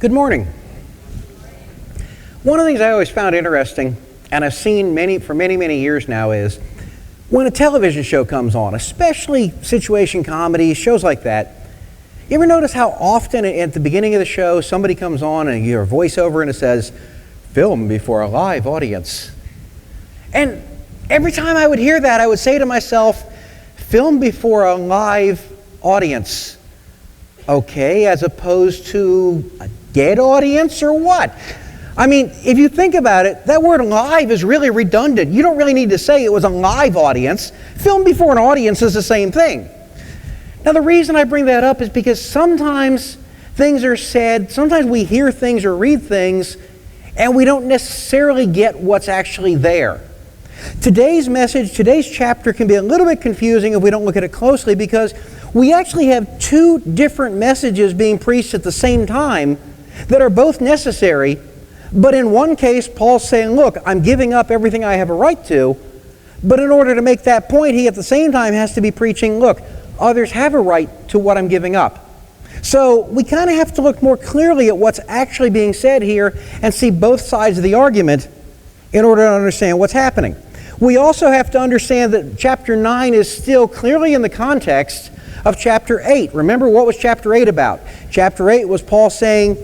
Good morning. One of the things I always found interesting, and I've seen for many years now, is when a television show comes on, especially situation comedies, shows like that, you ever notice how often at the beginning of the show somebody comes on and you hear a voiceover and it says, "Film before a live audience"? And every time I would hear that, I would say to myself, film before a live audience. Okay, as opposed to a dead audience or what? I mean, if you think about it, that word live is really redundant. You don't really need to say it was a live audience. Film before an audience is the same thing. Now, the reason I bring that up is because sometimes things are said, sometimes we hear things or read things, and we don't necessarily get what's actually there. Today's message, today's chapter can be a little bit confusing if we don't look at it closely, because we actually have two different messages being preached at the same time that are both necessary. But in one case, Paul's saying, look, I'm giving up everything I have a right to. But in order to make that point, he at the same time has to be preaching, look, others have a right to what I'm giving up. So we kind of have to look more clearly at what's actually being said here and see both sides of the argument in order to understand what's happening. We also have to understand that chapter 9 is still clearly in the context of chapter 8. Remember, what was chapter 8 about? Chapter 8 was Paul saying,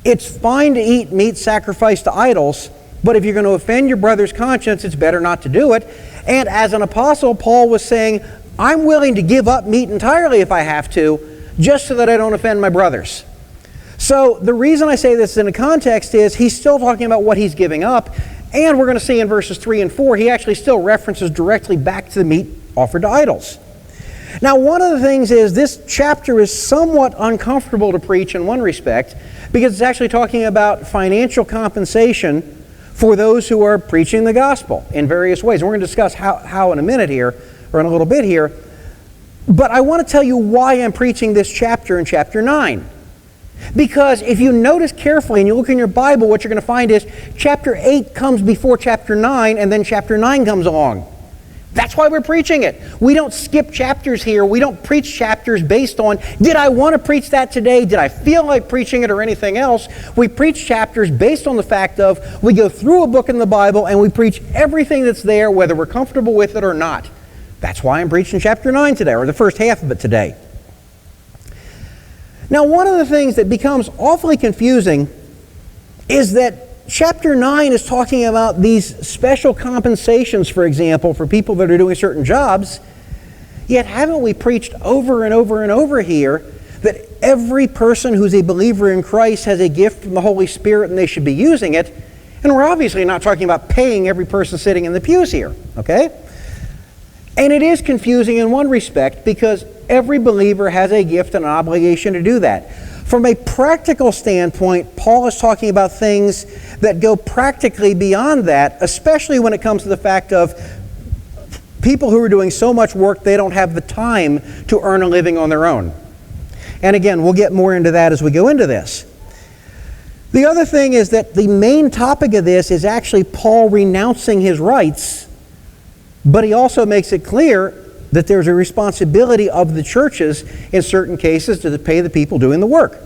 it's fine to eat meat sacrificed to idols, but if you're going to offend your brother's conscience, it's better not to do it. And as an apostle, Paul was saying, I'm willing to give up meat entirely if I have to, just so that I don't offend my brothers. So the reason I say this in the context is he's still talking about what he's giving up, and we're going to see in verses 3 and 4, he actually still references directly back to the meat offered to idols. Now, one of the things is this chapter is somewhat uncomfortable to preach in one respect, because it's actually talking about financial compensation for those who are preaching the gospel in various ways. And we're going to discuss how in a minute here, or in a little bit here. But I want to tell you why I'm preaching this chapter in chapter 9. Because if you notice carefully and you look in your Bible, what you're going to find is chapter 8 comes before chapter 9, and then chapter 9 comes along. That's why we're preaching it. We don't skip chapters here. We don't preach chapters based on, did I want to preach that today? Did I feel like preaching it or anything else? We preach chapters based on the fact of, we go through a book in the Bible and we preach everything that's there, whether we're comfortable with it or not. That's why I'm preaching chapter 9 today, or the first half of it today. Now, one of the things that becomes awfully confusing is that chapter 9 is talking about these special compensations, for example, for people that are doing certain jobs, yet haven't we preached over and over and over here that every person who's a believer in Christ has a gift from the Holy Spirit and they should be using it? And we're obviously not talking about paying every person sitting in the pews here, okay? And it is confusing in one respect, because every believer has a gift and an obligation to do that. From a practical standpoint, Paul is talking about things that go practically beyond that, especially when it comes to the fact of people who are doing so much work they don't have the time to earn a living on their own. And again, we'll get more into that as we go into this. The other thing is that the main topic of this is actually Paul renouncing his rights, but he also makes it clear that there's a responsibility of the churches in certain cases to pay the people doing the work.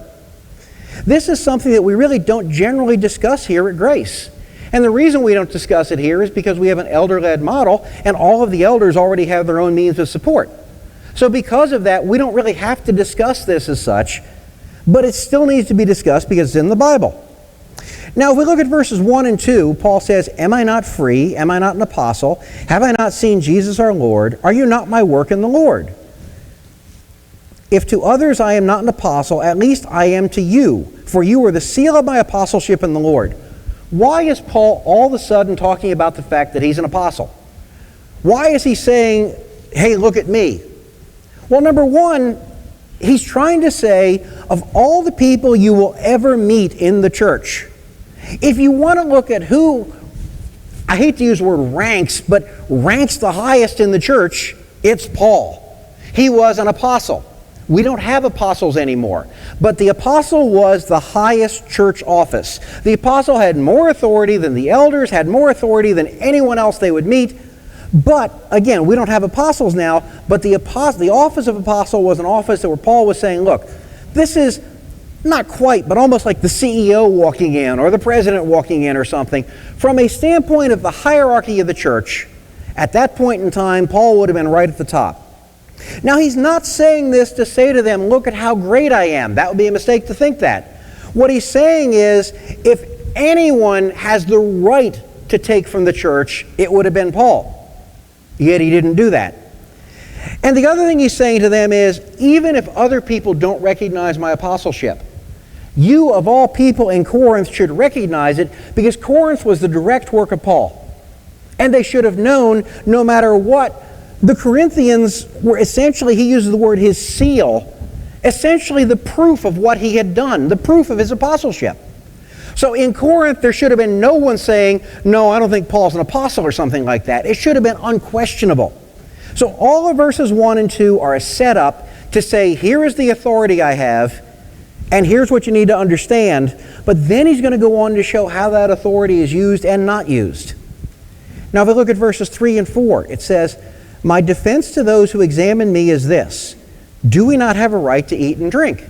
This is something that we really don't generally discuss here at Grace. And the reason we don't discuss it here is because we have an elder-led model, and all of the elders already have their own means of support. So because of that, we don't really have to discuss this as such, but it still needs to be discussed because it's in the Bible. Now, if we look at verses 1 and 2, Paul says, am I not free? Am I not an apostle? Have I not seen Jesus our Lord? Are you not my work in the Lord? If to others I am not an apostle, at least I am to you, for you are the seal of my apostleship in the Lord. Why is Paul all of a sudden talking about the fact that he's an apostle? Why is he saying, hey, look at me? Well, number one, he's trying to say, of all the people you will ever meet in the church, if you want to look at who, I hate to use the word ranks, but ranks the highest in the church, it's Paul. He was an apostle. We don't have apostles anymore. But the apostle was the highest church office. The apostle had more authority than the elders, had more authority than anyone else they would meet. But, again, we don't have apostles now, but the office of apostle was an office where Paul was saying, look, this is not quite, but almost like the CEO walking in or the president walking in or something. From a standpoint of the hierarchy of the church, at that point in time, Paul would have been right at the top. Now, he's not saying this to say to them, look at how great I am. That would be a mistake to think that. What he's saying is, if anyone has the right to take from the church, it would have been Paul. Yet he didn't do that. And the other thing he's saying to them is, even if other people don't recognize my apostleship, you of all people in Corinth should recognize it, because Corinth was the direct work of Paul. And they should have known, no matter what, the Corinthians were essentially, he uses the word his seal, essentially the proof of what he had done, the proof of his apostleship. So in Corinth, there should have been no one saying, no, I don't think Paul's an apostle or something like that. It should have been unquestionable. So all of verses 1 and 2 are a setup to say, here is the authority I have, and here's what you need to understand. But then he's going to go on to show how that authority is used and not used. Now, if we look at verses 3 and 4, it says, my defense to those who examine me is this: do we not have a right to eat and drink?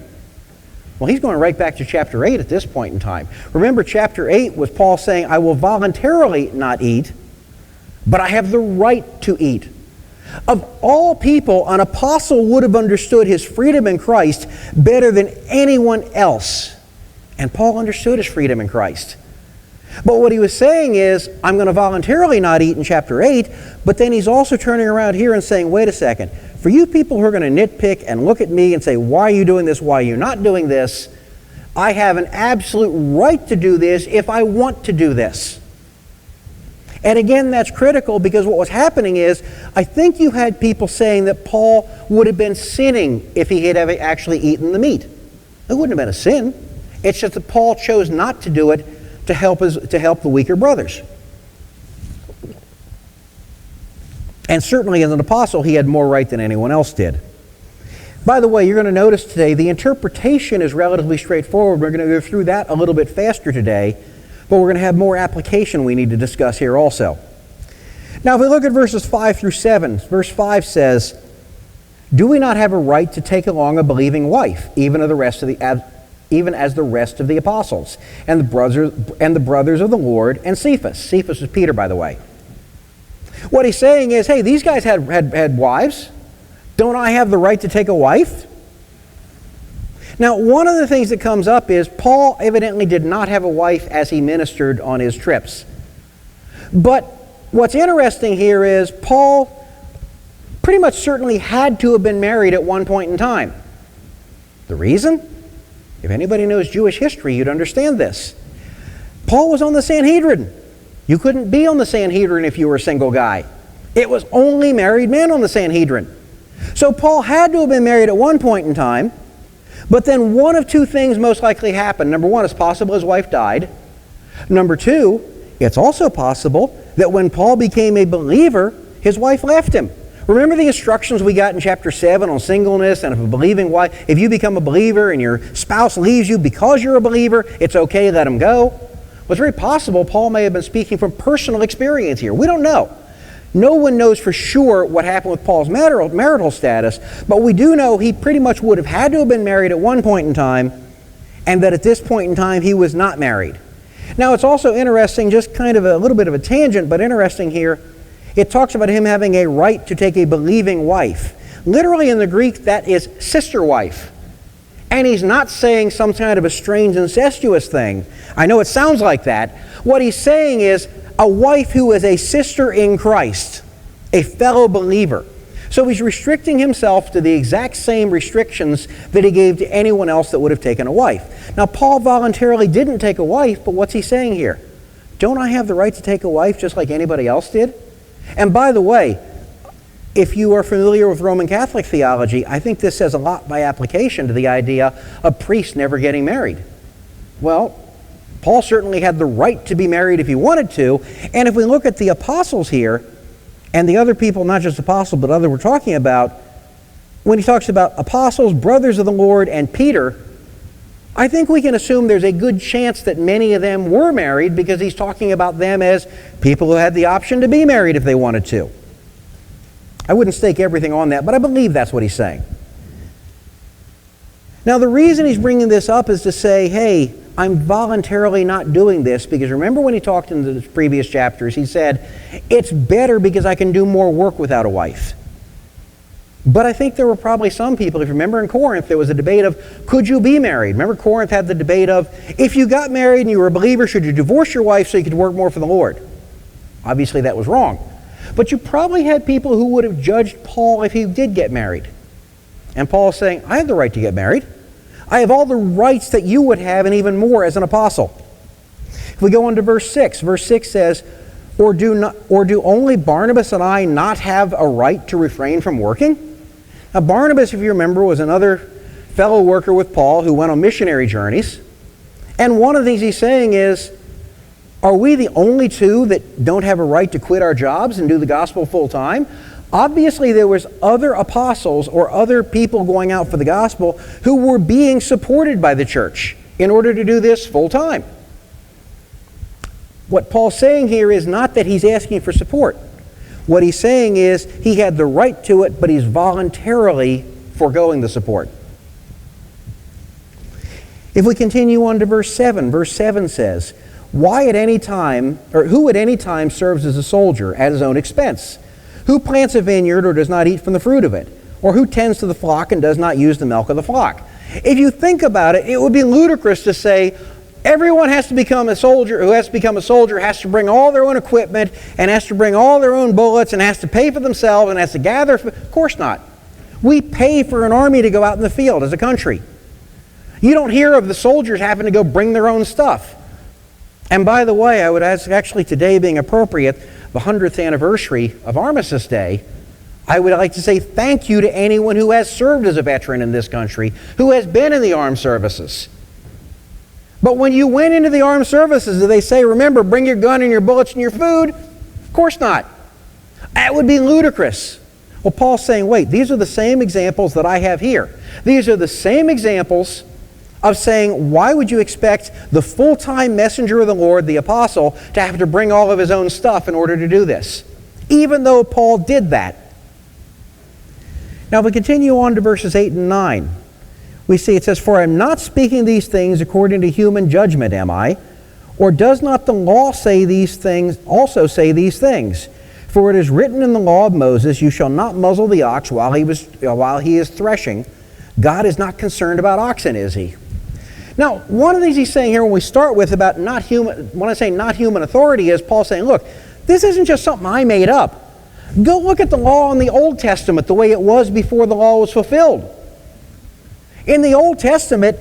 Well, he's going right back to chapter 8 at this point in time. Remember, chapter 8 was Paul saying, I will voluntarily not eat, but I have the right to eat. Of all people, an apostle would have understood his freedom in Christ better than anyone else. And Paul understood his freedom in Christ. But what he was saying is, I'm going to voluntarily not eat in chapter 8, but then he's also turning around here and saying, wait a second, for you people who are going to nitpick and look at me and say, why are you doing this, why are you not doing this, I have an absolute right to do this if I want to do this. And again, that's critical, because what was happening is, I think you had people saying that Paul would have been sinning if he had ever actually eaten the meat. It wouldn't have been a sin. It's just that Paul chose not to do it to help the weaker brothers. And certainly as an apostle, he had more right than anyone else did. By the way, you're going to notice today the interpretation is relatively straightforward. We're going to go through that a little bit faster today, but we're going to have more application we need to discuss here also. Now, if we look at verses 5 through 7, verse 5 says, do we not have a right to take along a believing wife, even as the rest of the apostles, and the brothers of the Lord, and Cephas? Cephas is Peter, by the way. What he's saying is, hey, these guys had wives. Don't I have the right to take a wife? Now, one of the things that comes up is Paul evidently did not have a wife as he ministered on his trips. But what's interesting here is Paul pretty much certainly had to have been married at one point in time. The reason? If anybody knows Jewish history, you'd understand this. Paul was on the Sanhedrin. You couldn't be on the Sanhedrin if you were a single guy. It was only married men on the Sanhedrin. So Paul had to have been married at one point in time, but then one of two things most likely happened. Number one, it's possible his wife died. Number two, it's also possible that when Paul became a believer, his wife left him. Remember the instructions we got in chapter 7 on singleness, and if you become a believer and your spouse leaves you because you're a believer, it's okay, let him go. Well, it's very possible Paul may have been speaking from personal experience here. We don't know. No one knows for sure what happened with Paul's marital status, but we do know he pretty much would have had to have been married at one point in time, and that at this point in time he was not married. Now, it's also interesting, just kind of a little bit of a tangent, but interesting here, it talks about him having a right to take a believing wife. Literally in the Greek, that is sister wife. And he's not saying some kind of a strange incestuous thing. I know it sounds like that. What he's saying is a wife who is a sister in Christ, a fellow believer. So he's restricting himself to the exact same restrictions that he gave to anyone else that would have taken a wife. Now, Paul voluntarily didn't take a wife, but what's he saying here? Don't I have the right to take a wife just like anybody else did? And by the way, if you are familiar with Roman Catholic theology, I think this says a lot by application to the idea of priests never getting married. Well, Paul certainly had the right to be married if he wanted to, and if we look at the apostles here, and the other people, not just apostles, but other we're talking about, when he talks about apostles, brothers of the Lord, and Peter, I think we can assume there's a good chance that many of them were married, because he's talking about them as people who had the option to be married if they wanted to. I wouldn't stake everything on that, but I believe that's what he's saying. Now, the reason he's bringing this up is to say, hey, I'm voluntarily not doing this, because remember when he talked in the previous chapters, he said, it's better because I can do more work without a wife. But I think there were probably some people, if you remember in Corinth, there was a debate of, could you be married? Remember Corinth had the debate of, if you got married and you were a believer, should you divorce your wife so you could work more for the Lord? Obviously that was wrong. But you probably had people who would have judged Paul if he did get married. And Paul is saying, I have the right to get married. I have all the rights that you would have, and even more as an apostle. If we go on to verse 6 says, or do only Barnabas and I not have a right to refrain from working? Now Barnabas, if you remember, was another fellow worker with Paul who went on missionary journeys. And one of the things he's saying is, are we the only two that don't have a right to quit our jobs and do the gospel full time? Obviously, there was other apostles or other people going out for the gospel who were being supported by the church in order to do this full time. What Paul's saying here is not that he's asking for support. What he's saying is he had the right to it, but he's voluntarily foregoing the support. If we continue on to verse 7 says, who at any time serves as a soldier at his own expense? Who plants a vineyard or does not eat from the fruit of it? Or who tends to the flock and does not use the milk of the flock? If you think about it, it would be ludicrous to say everyone has to become a soldier, who has to become a soldier has to bring all their own equipment and has to bring all their own bullets and has to pay for themselves and has to gather. Of course not. We pay for an army to go out in the field as a country. You don't hear of the soldiers having to go bring their own stuff. And by the way, I would ask, actually today being appropriate, the 100th anniversary of Armistice Day, I would like to say thank you to anyone who has served as a veteran in this country, who has been in the armed services. But when you went into the armed services, did they say, remember, bring your gun and your bullets and your food? Of course not. That would be ludicrous. Well, Paul's saying, wait, these are the same examples that I have here. These are the same examples of saying, why would you expect the full-time messenger of the Lord, the apostle, to have to bring all of his own stuff in order to do this? Even though Paul did that. Now, if we continue on to verses 8 and 9, we see it says, for I am not speaking these things according to human judgment, am I? Or does not the law say these things, also say these things? For it is written in the law of Moses, you shall not muzzle the ox while he is threshing. God is not concerned about oxen, is he? Now, one of the things he's saying here when we start with about not human, when I say not human authority, is Paul saying, look, this isn't just something I made up. Go look at the law in the Old Testament the way it was before the law was fulfilled. In the Old Testament,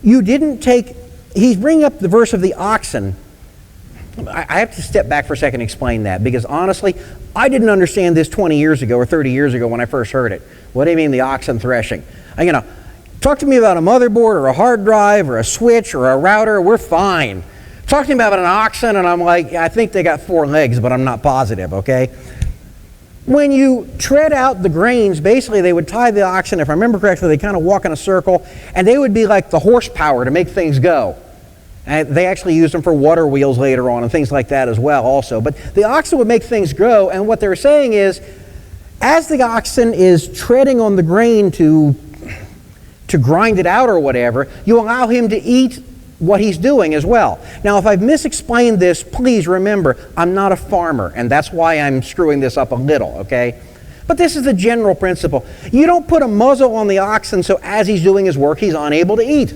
you didn't take, he's bringing up the verse of the oxen. I have to step back for a second and explain that, because honestly, I didn't understand this 20 years ago or 30 years ago when I first heard it. What do you mean the oxen threshing? Talk to me about a motherboard or a hard drive or a switch or a router, we're fine. Talk to me about an oxen and I'm like, I think they got 4 legs, but I'm not positive, okay? When you tread out the grains, basically they would tie the oxen, if I remember correctly, they kind of walk in a circle, and they would be like the horsepower to make things go. And they actually used them for water wheels later on and things like that as well also. But the oxen would make things grow, and what they're saying is, as the oxen is treading on the grain to grind it out or whatever, you allow him to eat what he's doing as well. Now, if I've misexplained this, please remember, I'm not a farmer, and that's why I'm screwing this up a little, okay? But this is the general principle. You don't put a muzzle on the oxen so as he's doing his work, he's unable to eat.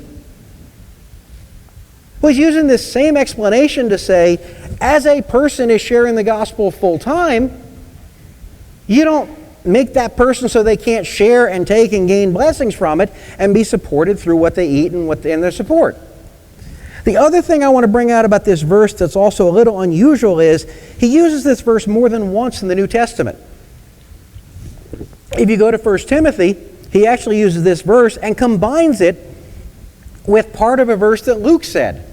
Well, he's using this same explanation to say, as a person is sharing the gospel full time, you don't make that person so they can't share and take and gain blessings from it and be supported through what they eat and their support. The other thing I want to bring out about this verse that's also a little unusual is he uses this verse more than once in the New Testament. If you go to 1 Timothy, he actually uses this verse and combines it with part of a verse that Luke said.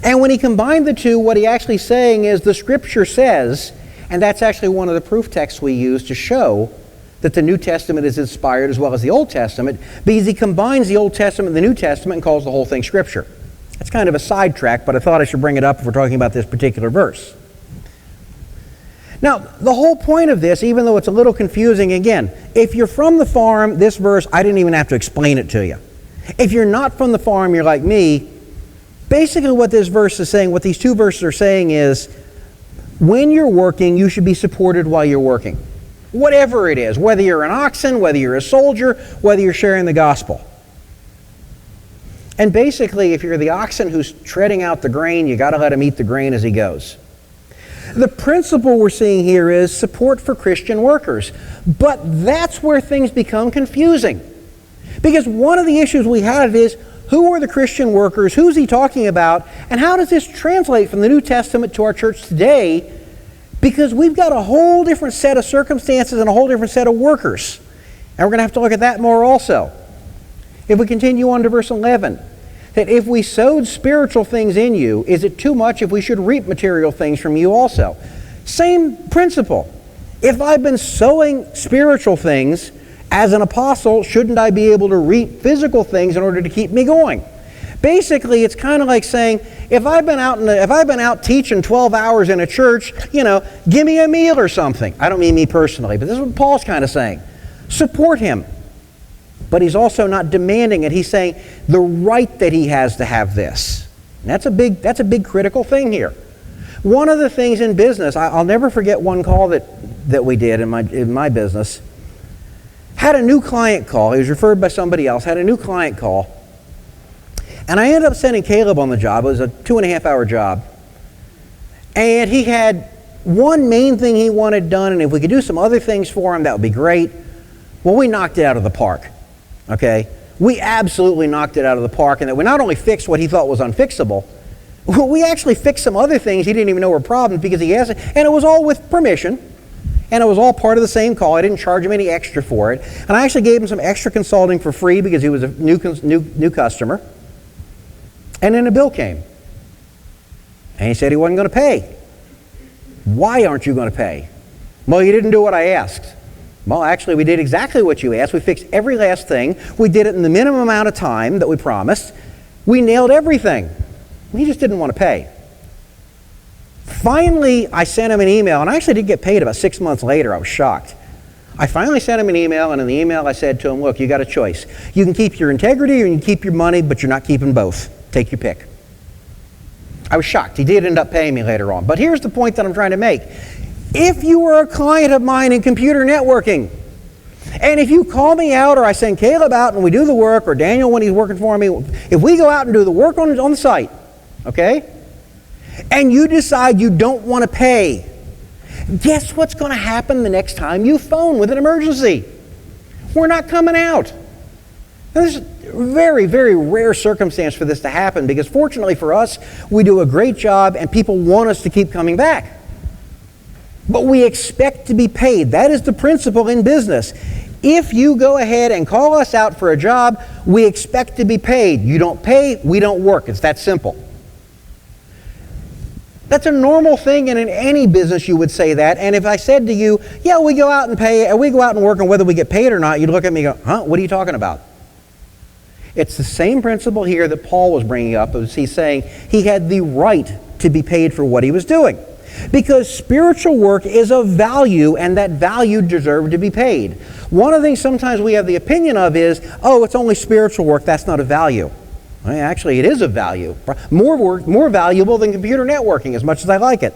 And when he combined the two, what he actually saying is the Scripture says, and that's actually one of the proof texts we use to show that the New Testament is inspired as well as the Old Testament, because he combines the Old Testament and the New Testament and calls the whole thing Scripture. It's kind of a sidetrack, but I thought I should bring it up if we're talking about this particular verse. Now, the whole point of this, even though it's a little confusing, again, if you're from the farm, this verse, I didn't even have to explain it to you. If you're not from the farm, you're like me. Basically what this verse is saying, what these two verses are saying is, when you're working, you should be supported while you're working. Whatever it is, whether you're an oxen, whether you're a soldier, whether you're sharing the gospel. And basically, if you're the oxen who's treading out the grain, you got to let him eat the grain as he goes. The principle we're seeing here is support for Christian workers. But that's where things become confusing. Because one of the issues we have is, who are the Christian workers? Who's he talking about? And how does this translate from the New Testament to our church today? Because we've got a whole different set of circumstances and a whole different set of workers. And we're going to have to look at that more also. If we continue on to verse 11, that if we sowed spiritual things in you, is it too much if we should reap material things from you also? Same principle. If I've been sowing spiritual things as an apostle, shouldn't I be able to reap physical things in order to keep me going? Basically, it's kind of like saying, if I've been out teaching 12 hours in a church, give me a meal or something. I don't mean me personally, but this is what Paul's kind of saying. Support him. But he's also not demanding it. He's saying the right that he has to have this. And that's a big critical thing here. One of the things in business, I'll never forget one call that we did in my business. Had a new client call. He was referred by somebody else. Had a new client call. And I ended up sending Caleb on the job. It was a 2.5-hour job. And he had one main thing he wanted done, and if we could do some other things for him, that would be great. Well, we knocked it out of the park. Okay? We absolutely knocked it out of the park, and that we not only fixed what he thought was unfixable, we actually fixed some other things he didn't even know were problems because he asked it, and it was all with permission, and it was all part of the same call. I didn't charge him any extra for it, and I actually gave him some extra consulting for free because he was a new customer. And then a bill came, and he said he wasn't going to pay. Why aren't you going to pay? Well, you didn't do what I asked. Well, actually, we did exactly what you asked. We fixed every last thing. We did it in the minimum amount of time that we promised. We nailed everything. He just didn't want to pay. Finally, I sent him an email, and I actually did get paid about 6 months later. I was shocked. I finally sent him an email, and in the email I said to him, look, you got a choice. You can keep your integrity or you can keep your money, but you're not keeping both. Take your pick. I was shocked. He did end up paying me later on. But here's the point that I'm trying to make. If you were a client of mine in computer networking, and if you call me out or I send Caleb out and we do the work, or Daniel when he's working for me, if we go out and do the work on the site, okay, and you decide you don't want to pay, guess what's going to happen the next time you phone with an emergency? We're not coming out. Now, there's a very, very rare circumstance for this to happen because fortunately for us, we do a great job and people want us to keep coming back. But we expect to be paid. That is the principle in business. If you go ahead and call us out for a job, we expect to be paid. You don't pay, we don't work. It's that simple. That's a normal thing, and in any business you would say that. And if I said to you, yeah, we go out and pay, we go out and work on whether we get paid or not, you'd look at me and go, huh, what are you talking about? It's the same principle here that Paul was bringing up. He's saying he had the right to be paid for what he was doing. Because spiritual work is of value, and that value deserved to be paid. One of the things sometimes we have the opinion of is, oh, it's only spiritual work, that's not a value. Well, actually, it is of value. More valuable than computer networking, as much as I like it.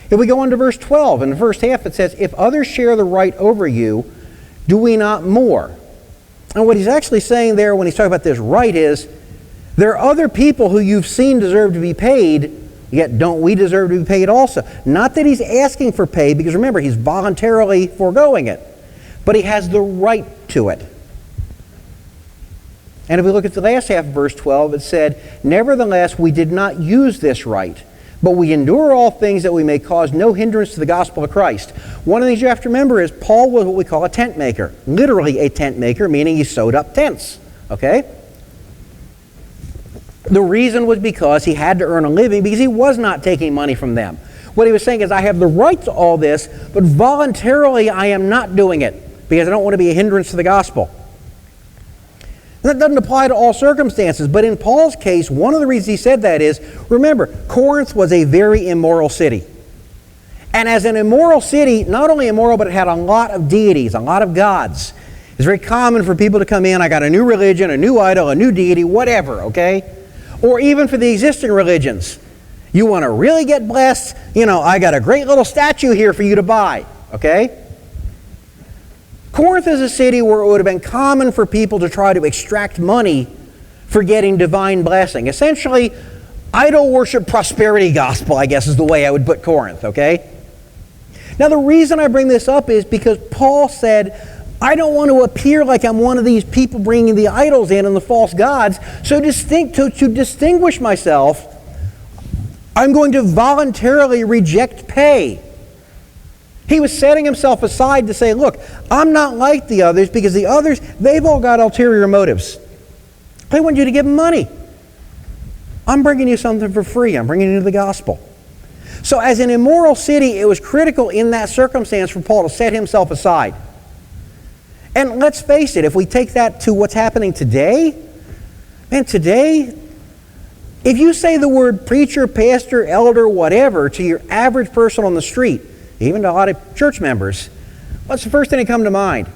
If we go on to verse 12, in the first half it says, if others share the right over you, do we not more? And what he's actually saying there when he's talking about this right is, there are other people who you've seen deserve to be paid, yet don't we deserve to be paid also? Not that he's asking for pay, because remember, he's voluntarily foregoing it. But he has the right to it. And if we look at the last half of verse 12, it said, nevertheless, we did not use this right, but we endure all things that we may cause no hindrance to the gospel of Christ. One of the things you have to remember is Paul was what we call a tent maker. Literally a tent maker, meaning he sewed up tents. Okay? The reason was because he had to earn a living because he was not taking money from them. What he was saying is, I have the right to all this, but voluntarily I am not doing it because I don't want to be a hindrance to the gospel. And that doesn't apply to all circumstances, but in Paul's case, one of the reasons he said that is, remember, Corinth was a very immoral city. And as an immoral city, not only immoral, but it had a lot of deities, a lot of gods. It's very common for people to come in, I got a new religion, a new idol, a new deity, whatever, okay? Or even for the existing religions. You want to really get blessed? I got a great little statue here for you to buy, okay? Corinth is a city where it would have been common for people to try to extract money for getting divine blessing. Essentially, idol worship prosperity gospel, I guess is the way I would put Corinth, okay? Now the reason I bring this up is because Paul said, I don't want to appear like I'm one of these people bringing the idols in and the false gods. So to distinguish myself, I'm going to voluntarily reject pay. He was setting himself aside to say, look, I'm not like the others because the others, they've all got ulterior motives. They want you to give them money. I'm bringing you something for free. I'm bringing you the gospel. So as an immoral city, it was critical in that circumstance for Paul to set himself aside. And let's face it, if we take that to what's happening today, man, today, if you say the word preacher, pastor, elder, whatever to your average person on the street, even to a lot of church members, what's the first thing that come to mind?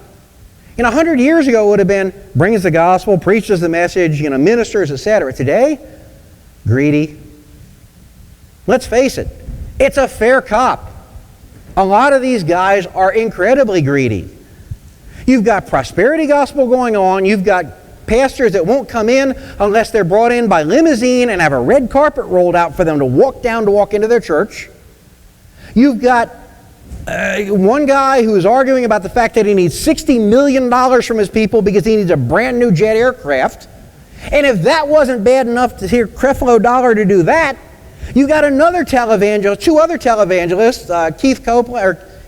100 years ago it would have been, bring us the gospel, preach us the message, ministers, etc. Today, greedy. Let's face it, it's a fair cop. A lot of these guys are incredibly greedy. You've got prosperity gospel going on. You've got pastors that won't come in unless they're brought in by limousine and have a red carpet rolled out for them to walk into their church. You've got one guy who is arguing about the fact that he needs $60 million from his people because he needs a brand new jet aircraft. And if that wasn't bad enough to hear Creflo Dollar to do that, you got another televangelist, two other televangelists,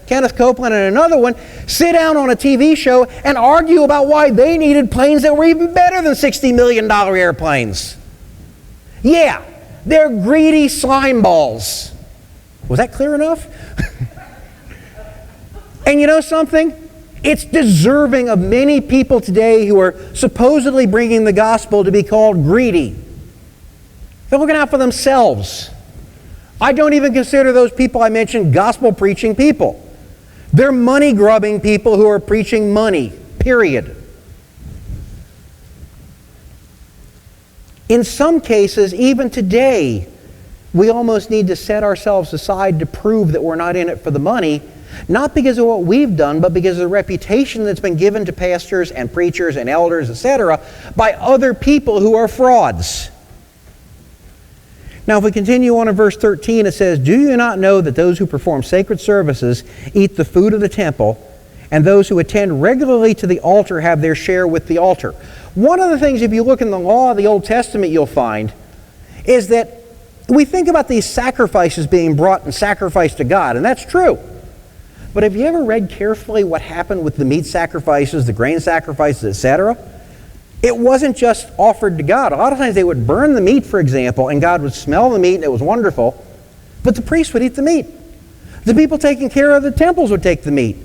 Kenneth Copeland and another one, sit down on a TV show and argue about why they needed planes that were even better than $60 million airplanes. Yeah, they're greedy slime balls. Was that clear enough? And you know something? It's deserving of many people today who are supposedly bringing the gospel to be called greedy. They're looking out for themselves. I don't even consider those people I mentioned gospel preaching people. They're money grubbing people who are preaching money, period. In some cases, even today, we almost need to set ourselves aside to prove that we're not in it for the money, not because of what we've done, but because of the reputation that's been given to pastors and preachers and elders, etc., by other people who are frauds. Now, if we continue on in verse 13, it says, "Do you not know that those who perform sacred services eat the food of the temple, and those who attend regularly to the altar have their share with the altar?" One of the things, if you look in the law of the Old Testament, you'll find, is that we think about these sacrifices being brought and sacrificed to God, and that's true. But have you ever read carefully what happened with the meat sacrifices, the grain sacrifices, etc.? It wasn't just offered to God. A lot of times they would burn the meat, for example, and God would smell the meat and it was wonderful, but the priest would eat the meat. The people taking care of the temples would take the meat.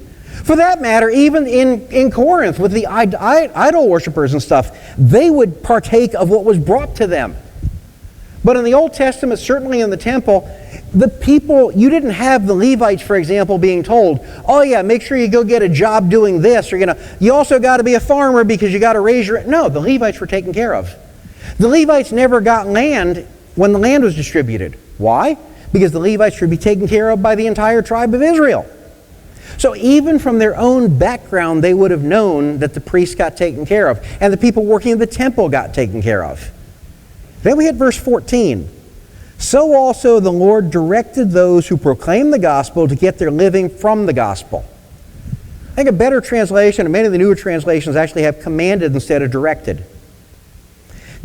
For that matter, even in Corinth with the idol worshippers and stuff, they would partake of what was brought to them. But in the Old Testament, certainly in the temple, the people, you didn't have the Levites, for example, being told, oh yeah, make sure you go get a job doing this, or you also got to be a farmer because you got to raise your... No, the Levites were taken care of. The Levites never got land when the land was distributed. Why? Because the Levites should be taken care of by the entire tribe of Israel. So even from their own background, they would have known that the priests got taken care of, and the people working in the temple got taken care of. Then we hit verse 14. "So also the Lord directed those who proclaim the gospel to get their living from the gospel." I think a better translation, and many of the newer translations actually have commanded instead of directed.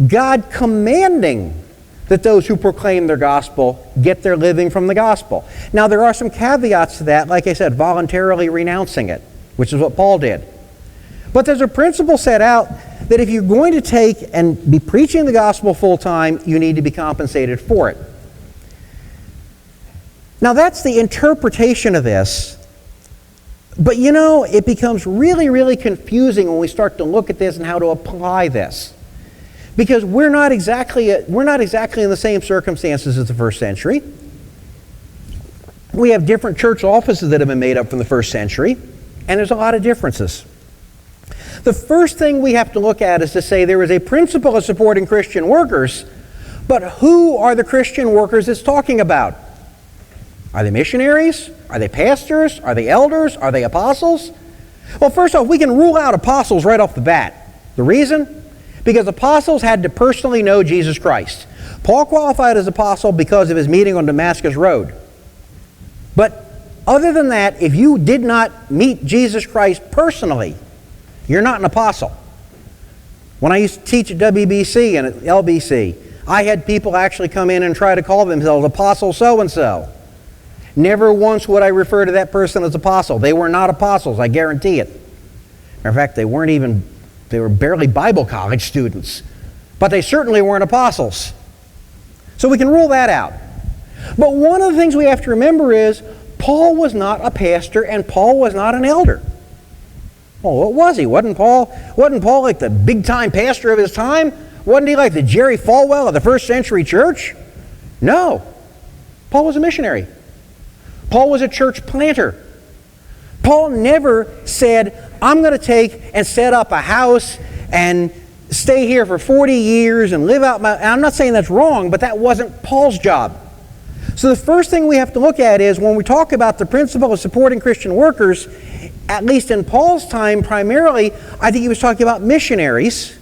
God commanding that those who proclaim their gospel get their living from the gospel. Now there are some caveats to that, like I said, voluntarily renouncing it, which is what Paul did. But there's a principle set out that if you're going to take and be preaching the gospel full time, you need to be compensated for it. Now that's the interpretation of this, but it becomes really, really confusing when we start to look at this and how to apply this. Because we're not exactly in the same circumstances as the first century. We have different church offices that have been made up from the first century, and there's a lot of differences. The first thing we have to look at is to say there is a principle of supporting Christian workers, but who are the Christian workers it's talking about? Are they missionaries? Are they pastors? Are they elders? Are they apostles? Well, first off, we can rule out apostles right off the bat. The reason? Because apostles had to personally know Jesus Christ. Paul qualified as apostle because of his meeting on Damascus Road. But other than that, if you did not meet Jesus Christ personally, you're not an apostle. When I used to teach at WBC and at LBC, I had people actually come in and try to call themselves apostle so-and-so. Never once would I refer to that person as apostle. They were not apostles, I guarantee it. Matter of fact, they were barely Bible college students. But they certainly weren't apostles. So we can rule that out. But one of the things we have to remember is Paul was not a pastor and Paul was not an elder. Well, what was he? Wasn't Paul like the big-time pastor of his time? Wasn't he like the Jerry Falwell of the first century church? No. Paul was a missionary. Paul was a church planter. Paul never said, I'm going to take and set up a house and stay here for 40 years and live out my... And I'm not saying that's wrong, but that wasn't Paul's job. So the first thing we have to look at is when we talk about the principle of supporting Christian workers, at least in Paul's time, primarily, I think he was talking about missionaries.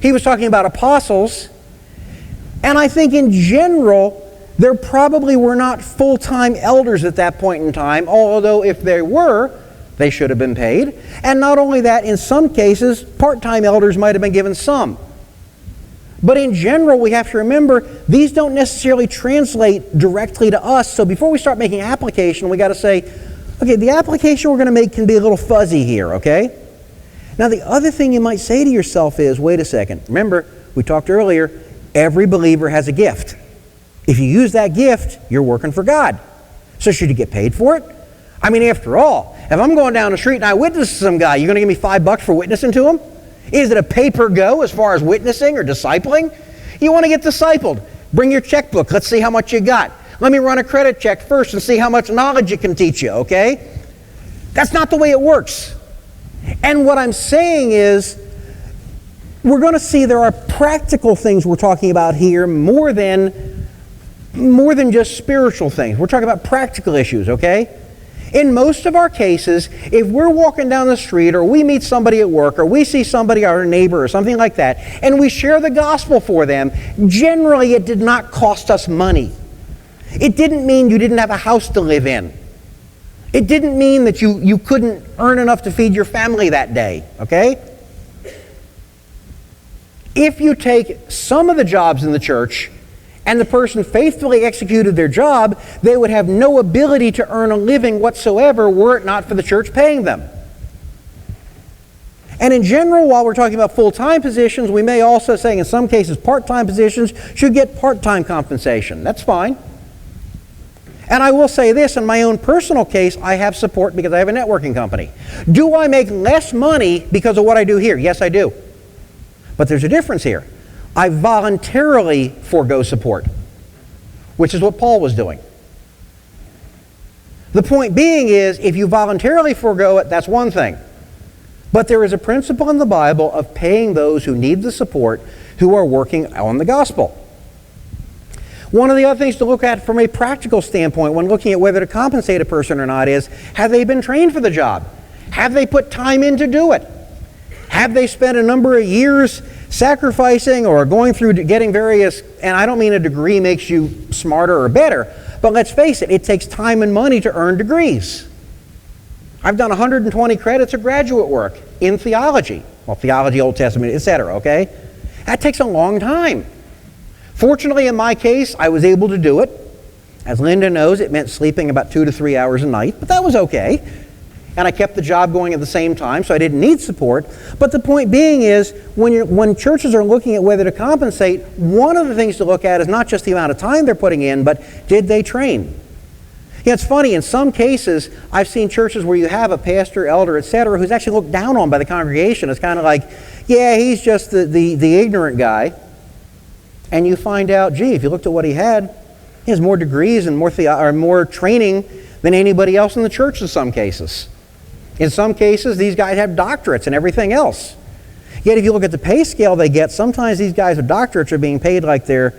He was talking about apostles. And I think in general, there probably were not full-time elders at that point in time, although if they were, they should have been paid. And not only that, in some cases, part-time elders might have been given some. But in general, we have to remember, these don't necessarily translate directly to us. So before we start making application, we got to say, okay, the application we're going to make can be a little fuzzy here, okay? Now, the other thing you might say to yourself is, wait a second. Remember, we talked earlier, every believer has a gift. If you use that gift, you're working for God. So should you get paid for it? I mean, after all, if I'm going down the street and I witness to some guy, you're going to give me $5 for witnessing to him? Is it a pay-per-go as far as witnessing or discipling? You want to get discipled. Bring your checkbook. Let's see how much you got. Let me run a credit check first and see how much knowledge it can teach you, okay? That's not the way it works. And what I'm saying is, we're going to see there are practical things we're talking about here more than just spiritual things. We're talking about practical issues, okay? In most of our cases, if we're walking down the street or we meet somebody at work or we see somebody, our neighbor or something like that, and we share the gospel for them, generally it did not cost us money. It didn't mean you didn't have a house to live in. It didn't mean that you couldn't earn enough to feed your family that day, okay? If you take some of the jobs in the church and the person faithfully executed their job, they would have no ability to earn a living whatsoever were it not for the church paying them. And in general, while we're talking about full-time positions, we may also say in some cases part-time positions should get part-time compensation. That's fine. And I will say this, in my own personal case, I have support because I have a networking company. Do I make less money because of what I do here? Yes, I do. But there's a difference here. I voluntarily forego support, which is what Paul was doing. The point being is, if you voluntarily forego it, that's one thing. But there is a principle in the Bible of paying those who need the support, who are working on the gospel. One of the other things to look at from a practical standpoint when looking at whether to compensate a person or not is, have they been trained for the job? Have they put time in to do it? Have they spent a number of years sacrificing or going through getting various, and I don't mean a degree makes you smarter or better, but let's face it, it takes time and money to earn degrees. I've done 120 credits of graduate work in theology. Well, theology, Old Testament, etc., okay? That takes a long time. Fortunately, in my case, I was able to do it. As Linda knows, it meant sleeping about 2 to 3 hours a night, but that was okay. And I kept the job going at the same time, so I didn't need support. But the point being is, when churches are looking at whether to compensate, one of the things to look at is not just the amount of time they're putting in, but did they train? Yeah, it's funny, in some cases, I've seen churches where you have a pastor, elder, etc., who's actually looked down on by the congregation. It's kind of like, yeah, he's just the ignorant guy. And you find out, gee, if you looked at what he had, he has more degrees and more training than anybody else in the church in some cases. In some cases, these guys have doctorates and everything else. Yet if you look at the pay scale they get, sometimes these guys with doctorates are being paid like they're,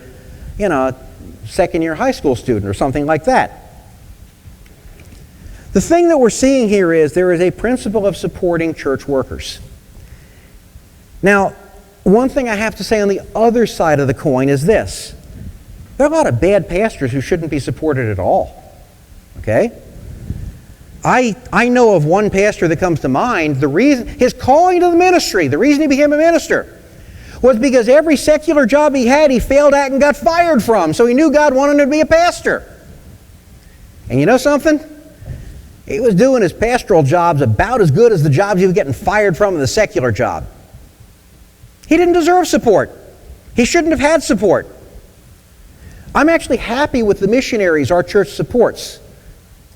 second-year high school student or something like that. The thing that we're seeing here is there is a principle of supporting church workers. Now, one thing I have to say on the other side of the coin is this. There are a lot of bad pastors who shouldn't be supported at all. Okay? I know of one pastor that comes to mind, his calling to the ministry, the reason he became a minister, was because every secular job he had, he failed at and got fired from, so he knew God wanted him to be a pastor. And you know something? He was doing his pastoral jobs about as good as the jobs he was getting fired from in the secular job. He didn't deserve support. He shouldn't have had support. I'm actually happy with the missionaries our church supports.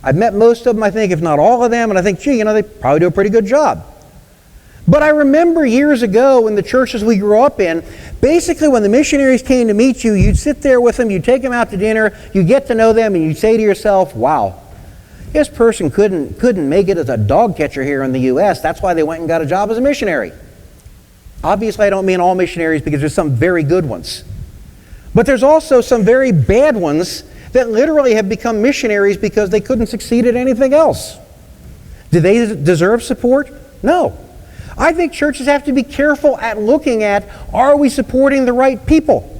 I've met most of them, I think, if not all of them, and I think, they probably do a pretty good job. But I remember years ago in the churches we grew up in, basically when the missionaries came to meet you, you'd sit there with them, you'd take them out to dinner, you'd get to know them, and you'd say to yourself, wow, this person couldn't make it as a dog catcher here in the U.S. That's why they went and got a job as a missionary. Obviously, I don't mean all missionaries because there's some very good ones. But there's also some very bad ones that literally have become missionaries because they couldn't succeed at anything else. Do they deserve support? No. I think churches have to be careful at looking at, are we supporting the right people?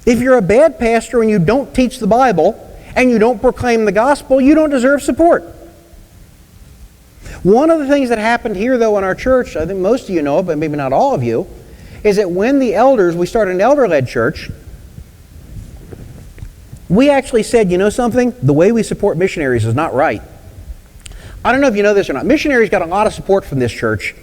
If you're a bad pastor and you don't teach the Bible and you don't proclaim the gospel, you don't deserve support. One of the things that happened here, though, in our church, I think most of you know, but maybe not all of you, is that when we started an elder-led church, we actually said, you know something? The way we support missionaries is not right. I don't know if you know this or not. Missionaries got a lot of support from this church,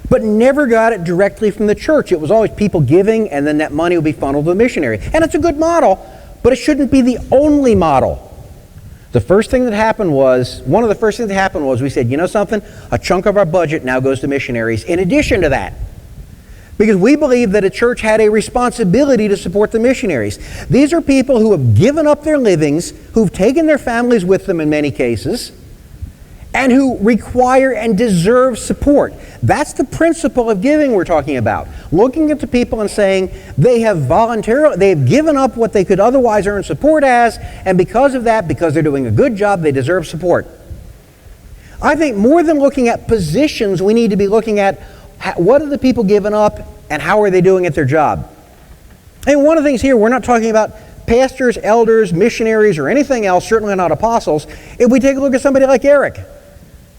but never got it directly from the church. It was always people giving, and then that money would be funneled to the missionary. And it's a good model, but it shouldn't be the only model. One of the first things that happened was we said, you know something? A chunk of our budget now goes to missionaries in addition to that. Because we believe that a church had a responsibility to support the missionaries. These are people who have given up their livings, who've taken their families with them in many cases, and who require and deserve support. That's the principle of giving we're talking about. Looking at the people and saying they've given up what they could otherwise earn support as, and because of that, because they're doing a good job, they deserve support. I think more than looking at positions, we need to be looking at what are the people giving up and how are they doing at their job. And one of the things here, we're not talking about pastors, elders, missionaries, or anything else, certainly not apostles. If we take a look at somebody like Eric.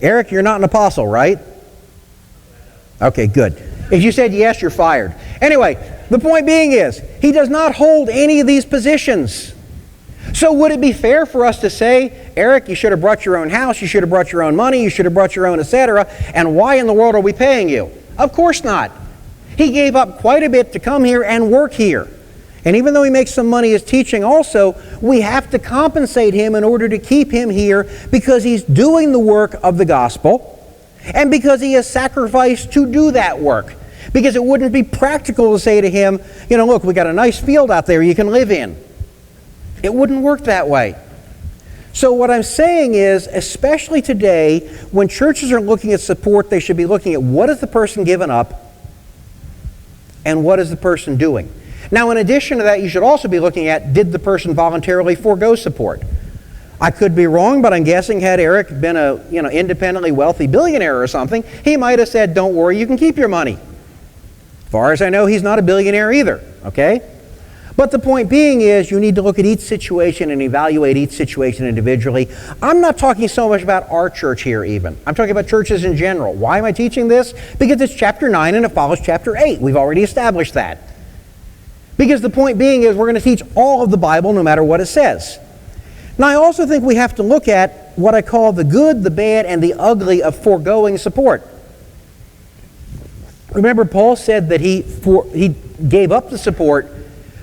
Eric, you're not an apostle, right? Okay, good. If you said yes, you're fired. Anyway, the point being is, he does not hold any of these positions. So would it be fair for us to say, Eric, you should have brought your own house, you should have brought your own money, you should have brought your own, etc., and why in the world are we paying you? Of course not. He gave up quite a bit to come here and work here. And even though he makes some money as teaching also, we have to compensate him in order to keep him here because he's doing the work of the gospel and because he has sacrificed to do that work. Because it wouldn't be practical to say to him, look, we got a nice field out there you can live in. It wouldn't work that way. So what I'm saying is, especially today, when churches are looking at support, they should be looking at what is the person giving up and what is the person doing. Now, in addition to that, you should also be looking at, did the person voluntarily forego support? I could be wrong, but I'm guessing had Eric been a independently wealthy billionaire or something, he might have said, don't worry, you can keep your money. As far as I know, he's not a billionaire either, okay? But the point being is you need to look at each situation and evaluate each situation individually. I'm not talking so much about our church here even. I'm talking about churches in general. Why am I teaching this? Because it's chapter 9 and it follows chapter 8. We've already established that. Because the point being is we're going to teach all of the Bible no matter what it says. Now I also think we have to look at what I call the good, the bad, and the ugly of foregoing support. Remember, Paul said that he gave up the support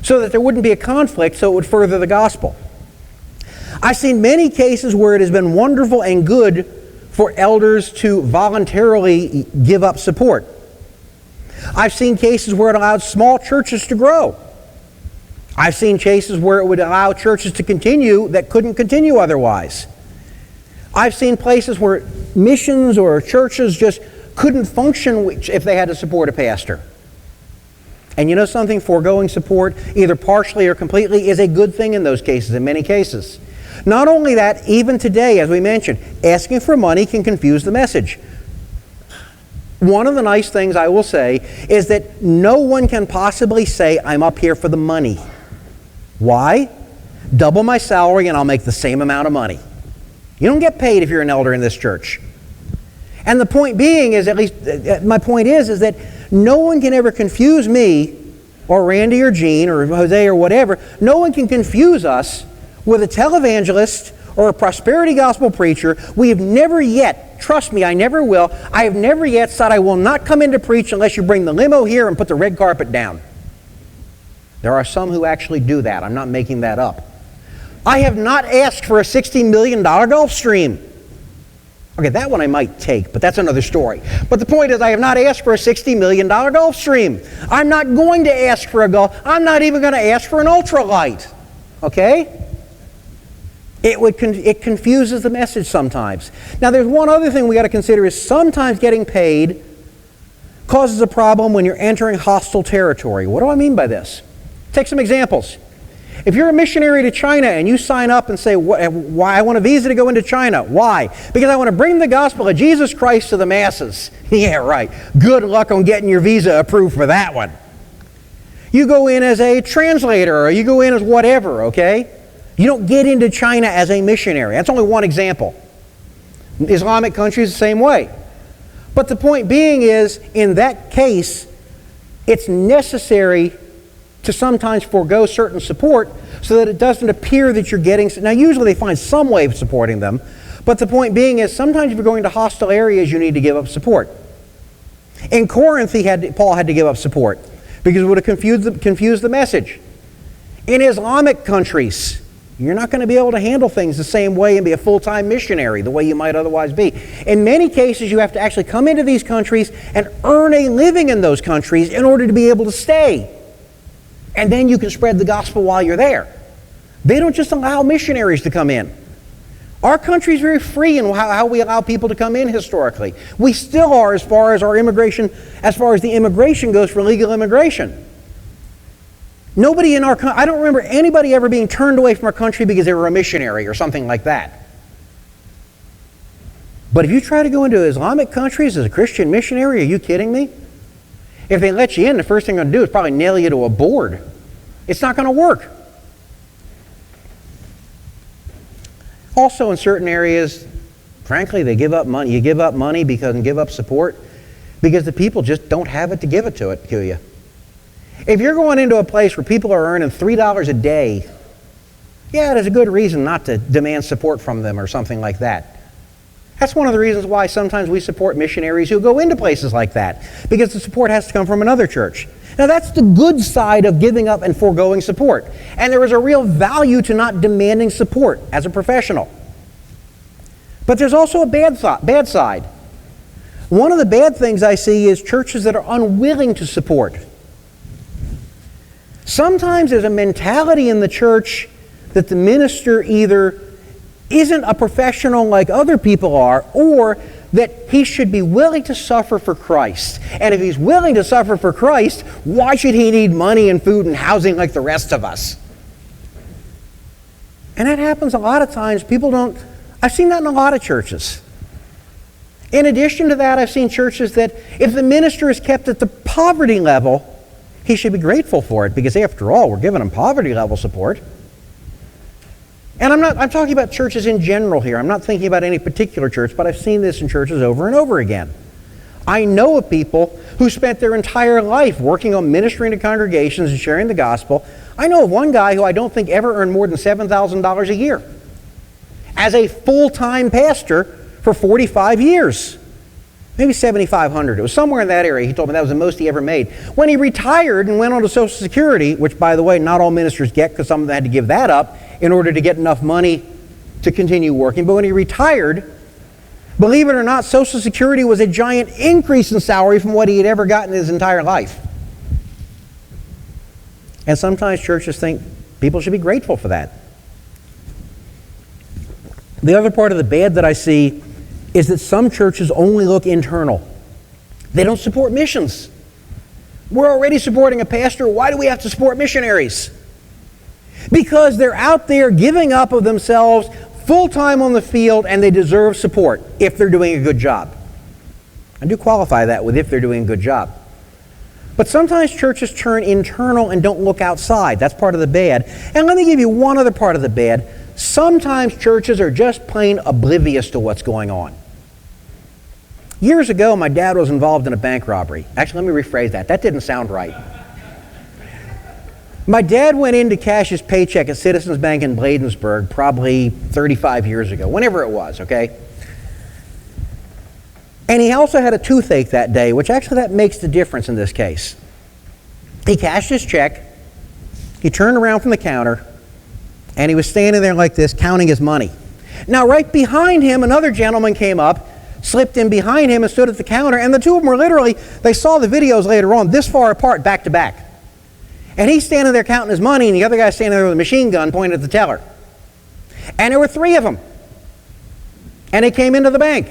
so that there wouldn't be a conflict, so it would further the gospel. I've seen many cases where it has been wonderful and good for elders to voluntarily give up support. I've seen cases where it allowed small churches to grow. I've seen cases where it would allow churches to continue that couldn't continue otherwise. I've seen places where missions or churches just couldn't function if they had to support a pastor. And you know something? Foregoing support, either partially or completely, is a good thing in those cases, in many cases. Not only that, even today, as we mentioned, asking for money can confuse the message. One of the nice things I will say is that no one can possibly say, I'm up here for the money. Why? Double my salary and I'll make the same amount of money. You don't get paid if you're an elder in this church. And the point being is, at least my point is that no one can ever confuse me or Randy or Gene or Jose or whatever. No one can confuse us with a televangelist or a prosperity gospel preacher. We have never yet, trust me, I never will, I have never yet said I will not come in to preach unless you bring the limo here and put the red carpet down. There are some who actually do that. I'm not making that up. I have not asked for a $60 million Gulfstream. Okay, that one I might take, but that's another story. But the point is, I have not asked for a $60 million Gulfstream. I'm not going to ask for a Gulf. I'm not even going to ask for an ultralight. Okay? It confuses the message sometimes. Now, there's one other thing we got to consider is sometimes getting paid causes a problem when you're entering hostile territory. What do I mean by this? Take some examples. If you're a missionary to China and you sign up and say, why I want a visa to go into China. Why? Because I want to bring the gospel of Jesus Christ to the masses. Yeah, right. Good luck on getting your visa approved for that one. You go in as a translator or you go in as whatever, okay? You don't get into China as a missionary. That's only one example. Islamic countries the same way. But the point being is, in that case, it's necessary to sometimes forego certain support so that it doesn't appear that you're getting... Now, usually they find some way of supporting them, but the point being is sometimes if you're going to hostile areas, you need to give up support. In Corinth, Paul had to give up support because it would have confused the message. In Islamic countries, you're not going to be able to handle things the same way and be a full-time missionary the way you might otherwise be. In many cases, you have to actually come into these countries and earn a living in those countries in order to be able to stay. And then you can spread the gospel while you're there. They don't just allow missionaries to come in. Our country is very free in how we allow people to come in historically. We still are as far as our immigration, as far as the immigration goes for legal immigration. Nobody in our country, I don't remember anybody ever being turned away from our country because they were a missionary or something like that. But if you try to go into Islamic countries as a Christian missionary, are you kidding me? If they let you in, the first thing they're going to do is probably nail you to a board. It's not going to work. Also, in certain areas, frankly, they give up money. You give up money and give up support because the people just don't have it to give it to you. If you're going into a place where people are earning $3 a day, yeah, there's a good reason not to demand support from them or something like that. That's one of the reasons why sometimes we support missionaries who go into places like that, because the support has to come from another church. Now, that's the good side of giving up and foregoing support. And there is a real value to not demanding support as a professional. But there's also a bad side. One of the bad things I see is churches that are unwilling to support. Sometimes there's a mentality in the church that the minister either isn't a professional like other people are, or that he should be willing to suffer for Christ. And if he's willing to suffer for Christ, why should he need money and food and housing like the rest of us? And that happens a lot of times. I've seen that in a lot of churches. In addition to that, I've seen churches that if the minister is kept at the poverty level, he should be grateful for it, because after all, we're giving him poverty level support. And I'm talking about churches in general here. I'm not thinking about any particular church, but I've seen this in churches over and over again. I know of people who spent their entire life working on ministering to congregations and sharing the gospel. I know of one guy who I don't think ever earned more than $7,000 a year as a full-time pastor for 45 years. Maybe $7,500. It was somewhere in that area. He told me that was the most he ever made. When he retired and went on to Social Security, which, by the way, not all ministers get because some of them had to give that up in order to get enough money to continue working. But when he retired, believe it or not, Social Security was a giant increase in salary from what he had ever gotten in his entire life. And sometimes churches think people should be grateful for that. The other part of the bad that I see is that some churches only look internal. They don't support missions. We're already supporting a pastor. Why do we have to support missionaries? Because they're out there giving up of themselves full-time on the field, and they deserve support if they're doing a good job. I do qualify that with if they're doing a good job. But sometimes churches turn internal and don't look outside. That's part of the bad. And let me give you one other part of the bad. Sometimes churches are just plain oblivious to what's going on. Years ago, my dad was involved in a bank robbery. Actually, let me rephrase that. That didn't sound right. My dad went in to cash his paycheck at Citizens Bank in Bladensburg probably 35 years ago, whenever it was, okay? And he also had a toothache that day, which actually that makes the difference in this case. He cashed his check, he turned around from the counter, and he was standing there like this, counting his money. Now, right behind him, another gentleman came up, slipped in behind him and stood at the counter, and the two of them were literally, they saw the videos later on, this far apart, back to back. And he's standing there counting his money, and the other guy's standing there with a machine gun pointed at the teller. And there were three of them. And they came into the bank.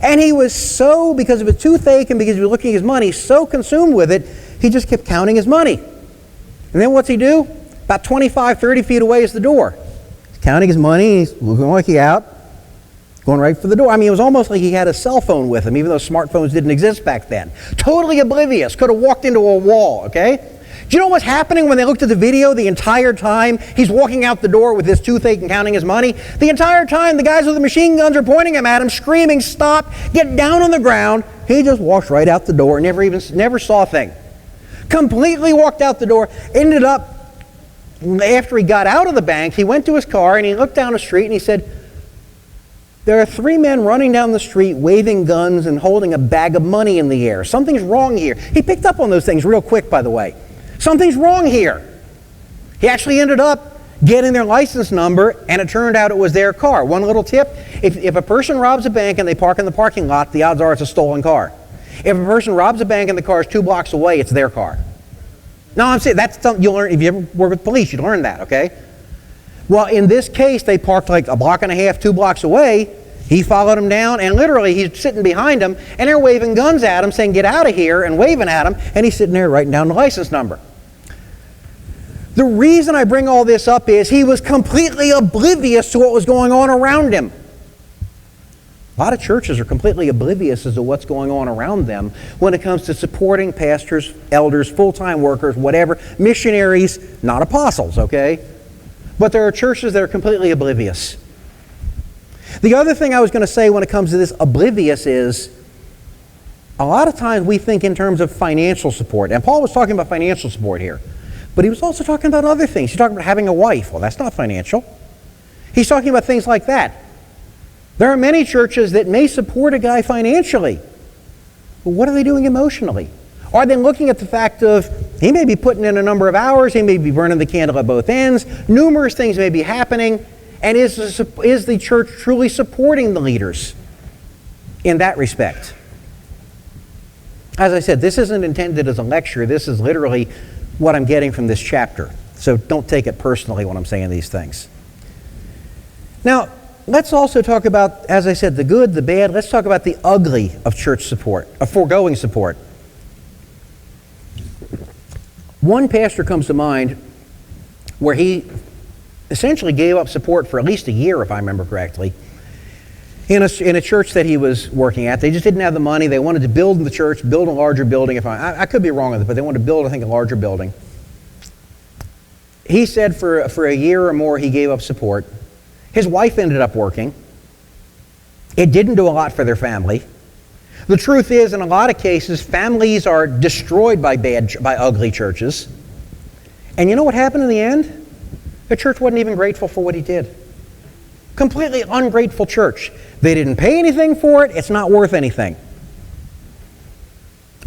And he was so, because of his toothache and because he was looking at his money, so consumed with it, he just kept counting his money. And then what's he do? About 25, 30 feet away is the door. He's counting his money, he's looking like he's out, going right for the door. I mean, it was almost like he had a cell phone with him, even though smartphones didn't exist back then. Totally oblivious. Could have walked into a wall, okay? Do you know what's happening when they looked at the video the entire time he's walking out the door with his toothache and counting his money? The entire time the guys with the machine guns are pointing them at him, screaming, stop, get down on the ground. He just walked right out the door, never saw a thing. Completely walked out the door, ended up, after he got out of the bank, he went to his car and he looked down the street and he said, there are three men running down the street waving guns and holding a bag of money in the air. Something's wrong here. He picked up on those things real quick, by the way. Something's wrong here. He actually ended up getting their license number, and it turned out it was their car. One little tip, if a person robs a bank and they park in the parking lot, the odds are it's a stolen car. If a person robs a bank and the car is 2 blocks away, it's their car. No, I'm saying that's something you'll learn if you ever work with police, you'd learn that, okay? Well, in this case, they parked like a block and a half, 2 blocks away. He followed him down, and literally he's sitting behind him, and they're waving guns at him, saying, get out of here, and waving at him, and he's sitting there writing down the license number. The reason I bring all this up is he was completely oblivious to what was going on around him. A lot of churches are completely oblivious as to what's going on around them when it comes to supporting pastors, elders, full-time workers, whatever, missionaries, not apostles, okay? But there are churches that are completely oblivious. The other thing I was going to say when it comes to this oblivious is a lot of times we think in terms of financial support. And Paul was talking about financial support here. But he was also talking about other things. He's talking about having a wife. Well, that's not financial. He's talking about things like that. There are many churches that may support a guy financially. But what are they doing emotionally? Are they looking at the fact of he may be putting in a number of hours, he may be burning the candle at both ends, numerous things may be happening, and is the church truly supporting the leaders in that respect? As I said, this isn't intended as a lecture. This is literally what I'm getting from this chapter. So don't take it personally when I'm saying these things. Now, let's also talk about, as I said, the good, the bad. Let's talk about the ugly of church support, of foregoing support. One pastor comes to mind where he essentially gave up support for at least a year, if I remember correctly, in a church that he was working at. They just didn't have the money. They wanted to build the church, build a larger building. I could be wrong with it, but they wanted to build, I think, a larger building. He said for a year or more he gave up support. His wife ended up working. It didn't do a lot for their family. The truth is, in a lot of cases, families are destroyed by ugly churches. And you know what happened in the end? The church wasn't even grateful for what he did. Completely ungrateful church. They didn't pay anything for it. It's not worth anything.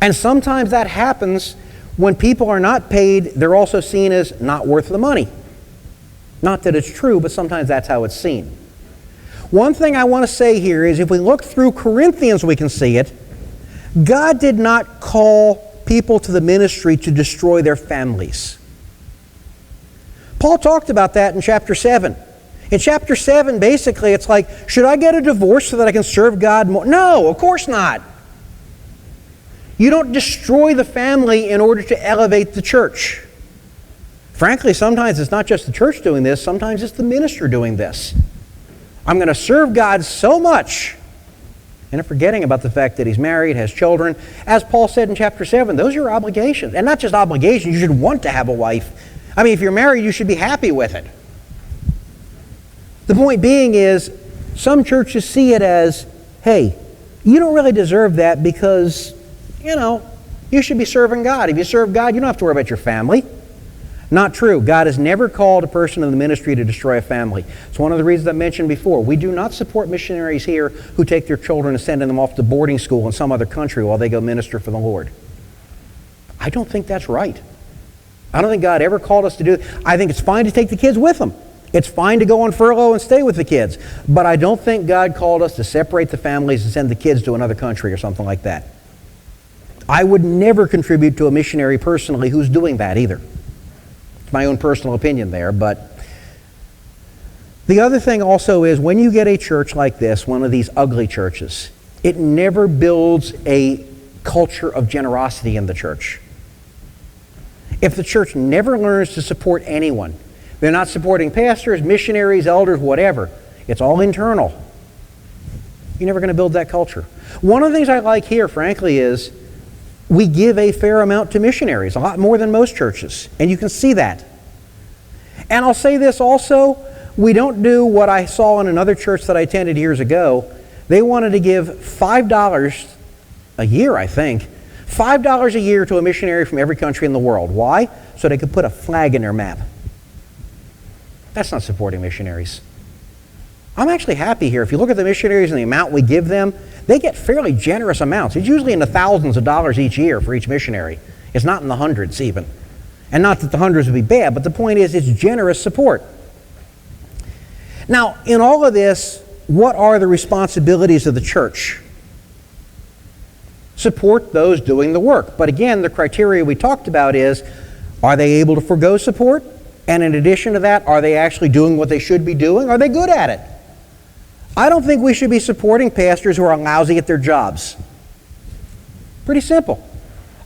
And sometimes that happens when people are not paid. They're also seen as not worth the money. Not that it's true, but sometimes that's how it's seen. One thing I want to say here is if we look through Corinthians, we can see it. God did not call people to the ministry to destroy their families. Paul talked about that in chapter 7. In chapter 7, basically, it's like, should I get a divorce so that I can serve God more? No, of course not. You don't destroy the family in order to elevate the church. Frankly, sometimes it's not just the church doing this, sometimes it's the minister doing this. I'm going to serve God so much, and forgetting about the fact that he's married, has children. As Paul said in chapter 7, those are your obligations. And not just obligations, you should want to have a wife. I mean, if you're married, you should be happy with it. The point being is, some churches see it as, hey, you don't really deserve that because, you should be serving God. If you serve God, you don't have to worry about your family. Not true. God has never called a person in the ministry to destroy a family. It's one of the reasons I mentioned before. We do not support missionaries here who take their children and send them off to boarding school in some other country while they go minister for the Lord. I don't think that's right. I don't think God ever called us to do it. I think it's fine to take the kids with them. It's fine to go on furlough and stay with the kids. But I don't think God called us to separate the families and send the kids to another country or something like that. I would never contribute to a missionary personally who's doing that either. It's my own personal opinion there, but the other thing also is when you get a church like this, one of these ugly churches, it never builds a culture of generosity in the church. If the church never learns to support anyone, they're not supporting pastors, missionaries, elders, whatever. It's all internal. You're never going to build that culture. One of the things I like here, frankly, is we give a fair amount to missionaries, a lot more than most churches, and you can see that. And I'll say this also, we don't do what I saw in another church that I attended years ago. They wanted to give $5 a year, I think, $5 a year to a missionary from every country in the world. Why? So they could put a flag in their map. That's not supporting missionaries. I'm actually happy here. If you look at the missionaries and the amount we give them, they get fairly generous amounts. It's usually in the thousands of dollars each year for each missionary. It's not in the hundreds even. And not that the hundreds would be bad, but the point is it's generous support. Now, in all of this, what are the responsibilities of the church? Support those doing the work. But again, the criteria we talked about is, are they able to forgo support? And in addition to that, are they actually doing what they should be doing? Are they good at it? I don't think we should be supporting pastors who are lousy at their jobs. Pretty simple.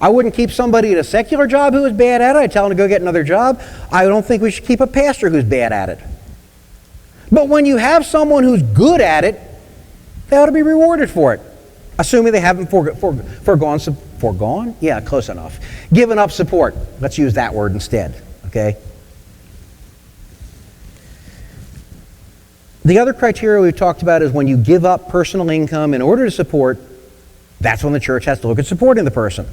I wouldn't keep somebody at a secular job who is bad at it. I'd tell them to go get another job. I don't think we should keep a pastor who's bad at it. But when you have someone who's good at it, they ought to be rewarded for it, assuming they haven't foregone? Yeah, close enough. Given up support. Let's use that word instead, okay? The other criteria we've talked about is when you give up personal income in order to support, that's when the church has to look at supporting the person.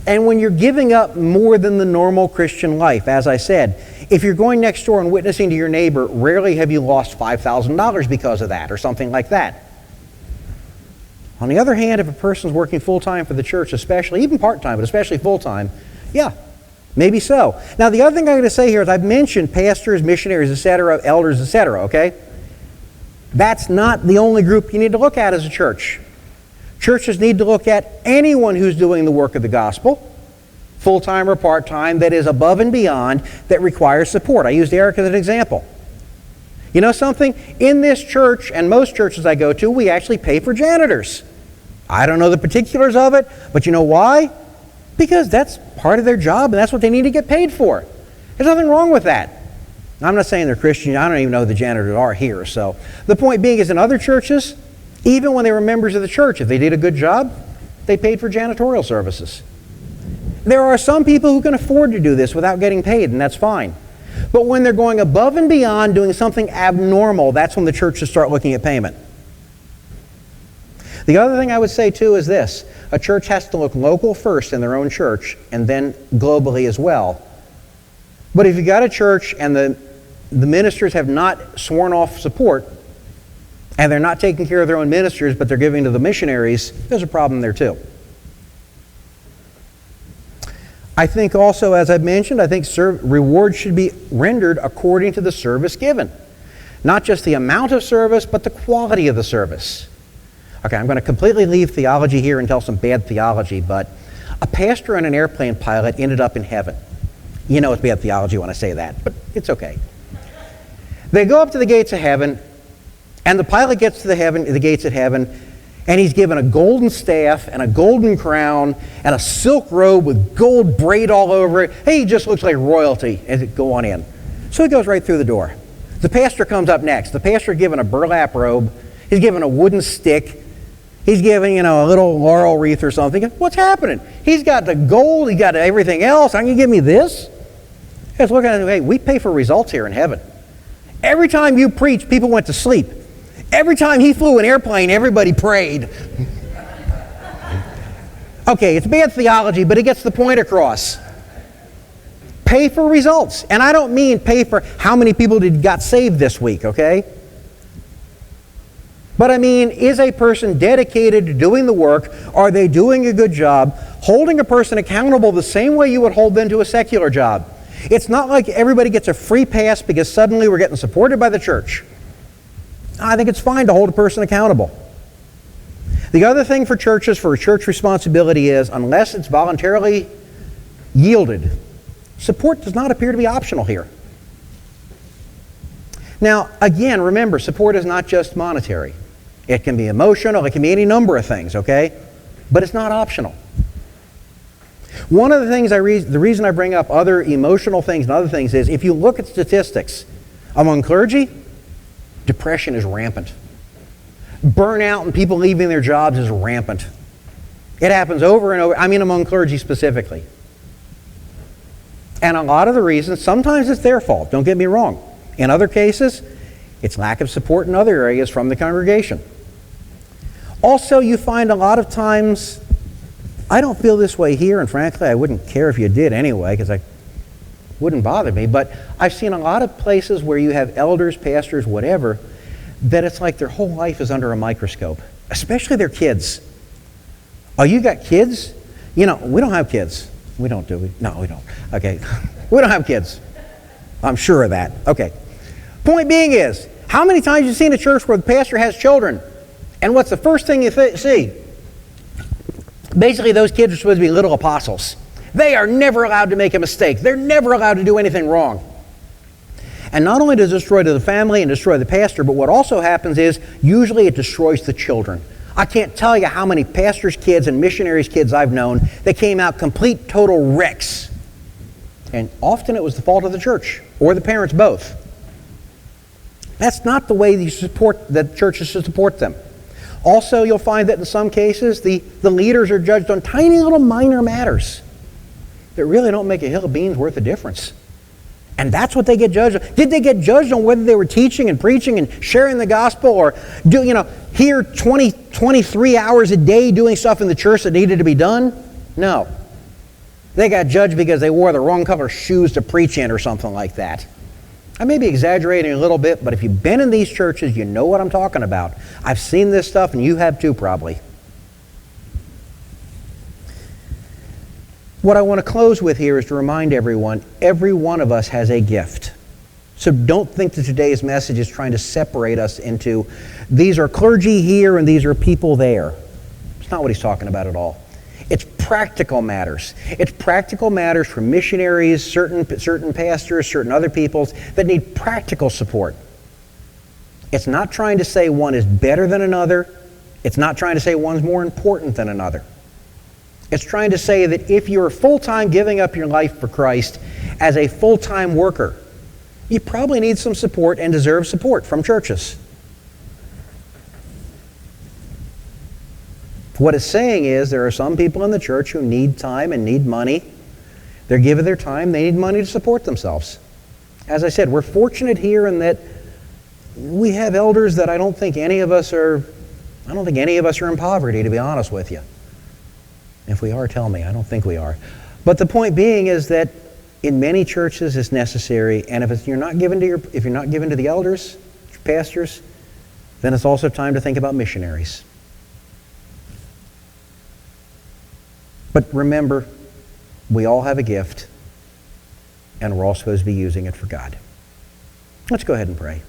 And when you're giving up more than the normal Christian life, as I said, if you're going next door and witnessing to your neighbor, rarely have you lost $5,000 because of that or something like that. On the other hand, if a person's working full-time for the church, especially, even part-time, but especially full-time, yeah, maybe so. Now, the other thing I'm going to say here is I've mentioned pastors, missionaries, etc., elders, etc., okay? That's not the only group you need to look at as a church. Churches need to look at anyone who's doing the work of the gospel, full-time or part-time, that is above and beyond, that requires support. I used Eric as an example. You know something? In this church, and most churches I go to, we actually pay for janitors. I don't know the particulars of it, but you know why? Because that's part of their job, and that's what they need to get paid for. There's nothing wrong with that. I'm not saying they're Christian. I don't even know who the janitors are here. So the point being is in other churches, even when they were members of the church, if they did a good job, they paid for janitorial services. There are some people who can afford to do this without getting paid, and that's fine. But when they're going above and beyond doing something abnormal, that's when the church should start looking at payment. The other thing I would say too is this. A church has to look local first in their own church and then globally as well. But if you've got a church and the ministers have not sworn off support and they're not taking care of their own ministers but they're giving to the missionaries, there's a problem there too. I think also, as I've mentioned, I think rewards should be rendered according to the service given. Not just the amount of service, but the quality of the service. Okay, I'm going to completely leave theology here and tell some bad theology, but a pastor and an airplane pilot ended up in heaven. You know it's bad theology when I say that, but it's okay. They go up to the gates of heaven, and the pilot gets to the gates of heaven, and he's given a golden staff and a golden crown and a silk robe with gold braid all over it. Hey, he just looks like royalty as it go on in. So he goes right through the door. The pastor comes up next. The pastor given a burlap robe. He's given a wooden stick. He's given, a little laurel wreath or something. What's happening? He's got the gold. He's got everything else. Aren't you give me this? He's looking at him. Hey, we pay for results here in heaven. Every time you preach, people went to sleep. Every time he flew an airplane, everybody prayed. Okay, it's bad theology, but it gets the point across. Pay for results. And I don't mean pay for how many people got saved this week, okay? But I mean, is a person dedicated to doing the work? Are they doing a good job? Holding a person accountable the same way you would hold them to a secular job. It's not like everybody gets a free pass because suddenly we're getting supported by the church. I think it's fine to hold a person accountable. The other thing for churches, for a church responsibility is, unless it's voluntarily yielded, support does not appear to be optional here. Now, again, remember, support is not just monetary. It can be emotional, it can be any number of things, okay? But it's not optional. One of the things the reason I bring up other emotional things and other things is, if you look at statistics among clergy, depression is rampant. Burnout and people leaving their jobs is rampant. It happens over and over, among clergy specifically. And a lot of the reasons, sometimes it's their fault, don't get me wrong. In other cases, it's lack of support in other areas from the congregation. Also, you find a lot of times, I don't feel this way here, and frankly, I wouldn't care if you did anyway, because it wouldn't bother me, but I've seen a lot of places where you have elders, pastors, whatever, that it's like their whole life is under a microscope, especially their kids. Oh, you got kids? We don't have kids. We don't, do we? No, we don't. Okay. We don't have kids. I'm sure of that. Okay. Point being is, how many times have you seen a church where the pastor has children? And what's the first thing you see? Basically, those kids are supposed to be little apostles. They are never allowed to make a mistake. They're never allowed to do anything wrong. And not only does it destroy the family and destroy the pastor, but what also happens is, usually it destroys the children. I can't tell you how many pastors' kids and missionaries' kids I've known that came out complete, total wrecks. And often it was the fault of the church, or the parents both. That's not the way that churches should support them. Also, you'll find that in some cases, the leaders are judged on tiny little minor matters that really don't make a hill of beans worth of difference. And that's what they get judged on. Did they get judged on whether they were teaching and preaching and sharing the gospel, or here 23 hours a day doing stuff in the church that needed to be done? No. They got judged because they wore the wrong color shoes to preach in or something like that. I may be exaggerating a little bit, but if you've been in these churches, you know what I'm talking about. I've seen this stuff, and you have too, probably. What I want to close with here is to remind everyone, every one of us has a gift. So don't think that today's message is trying to separate us into, these are clergy here and these are people there. It's not what he's talking about at all. It's practical matters. It's practical matters for missionaries, certain pastors, certain other peoples that need practical support. It's not trying to say one is better than another. It's not trying to say one's more important than another. It's trying to say that if you're full-time giving up your life for Christ as a full-time worker, you probably need some support and deserve support from churches. What it's saying is there are some people in the church who need time and need money. They're giving their time. They need money to support themselves. As I said, we're fortunate here in that we have elders that I don't think any of us are in poverty, to be honest with you. If we are, tell me. I don't think we are. But the point being is that in many churches it's necessary, and if you're not given to the elders, pastors, then it's also time to think about missionaries. But remember, we all have a gift, and we're all supposed to be using it for God. Let's go ahead and pray.